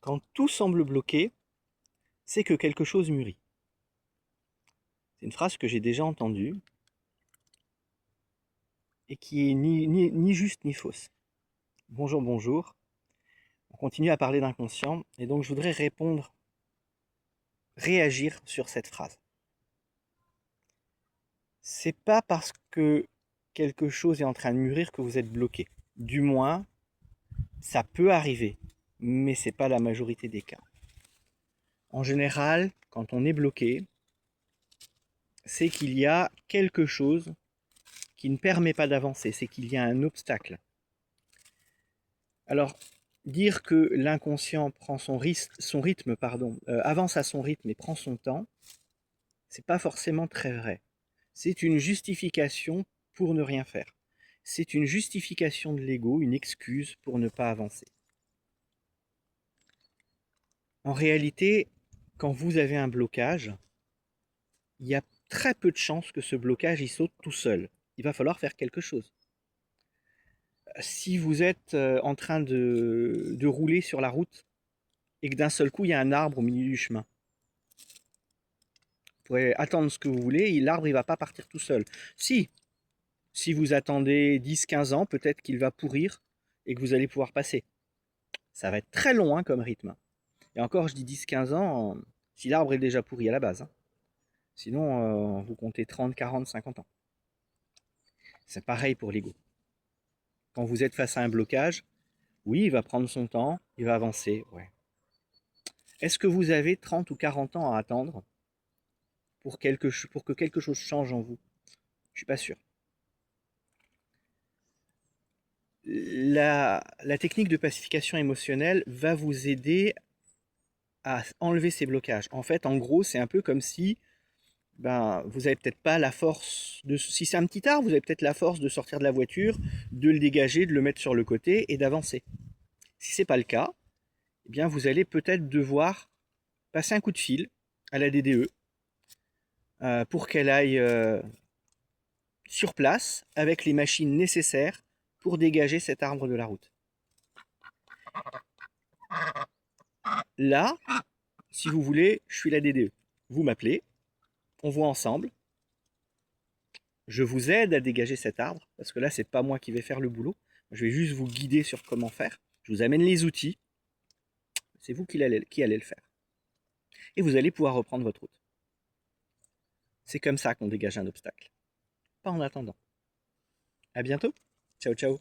Quand tout semble bloqué, c'est que quelque chose mûrit. C'est une phrase que j'ai déjà entendue et qui est ni juste ni fausse. Bonjour, bonjour. On continue à parler d'inconscient et donc je voudrais réagir sur cette phrase. C'est pas parce que quelque chose est en train de mûrir que vous êtes bloqué. Du moins, ça peut arriver, mais c'est pas la majorité des cas. En général, quand on est bloqué, c'est qu'il y a quelque chose qui ne permet pas d'avancer, c'est qu'il y a un obstacle. Alors, dire que l'inconscient prend son rythme, avance à son rythme et prend son temps, c'est pas forcément très vrai. C'est une justification pour ne rien faire. C'est une justification de l'ego, une excuse pour ne pas avancer. En réalité, quand vous avez un blocage, il y a très peu de chances que ce blocage il saute tout seul. Il va falloir faire quelque chose. Si vous êtes en train de rouler sur la route et que d'un seul coup il y a un arbre au milieu du chemin, vous pourrez attendre ce que vous voulez, et l'arbre il va pas partir tout seul. Si vous attendez 10-15 ans, peut-être qu'il va pourrir et que vous allez pouvoir passer. Ça va être très long hein, comme rythme. Et encore, je dis 10-15 ans, si l'arbre est déjà pourri à la base. Hein. Sinon, vous comptez 30, 40, 50 ans. C'est pareil pour l'ego. Quand vous êtes face à un blocage, oui, il va prendre son temps, il va avancer. Ouais. Est-ce que vous avez 30 ou 40 ans à attendre pour que quelque chose change en vous? Je suis pas sûr. La technique de pacification émotionnelle va vous aider à enlever ces blocages. En fait, en gros, c'est un peu comme si vous avez peut-être pas la force de... Si c'est un petit arbre, vous avez peut-être la force de sortir de la voiture, de le dégager, de le mettre sur le côté et d'avancer. Si c'est pas le cas, eh bien vous allez peut-être devoir passer un coup de fil à la DDE pour qu'elle aille sur place avec les machines nécessaires pour dégager cet arbre de la route. Là, si vous voulez, je suis la DDE. Vous m'appelez, on voit ensemble, je vous aide à dégager cet arbre, parce que là, c'est pas moi qui vais faire le boulot. Je vais juste vous guider sur comment faire. Je vous amène les outils. C'est vous qui allez le faire. Et vous allez pouvoir reprendre votre route. C'est comme ça qu'on dégage un obstacle. Pas en attendant. À bientôt. Ciao, ciao.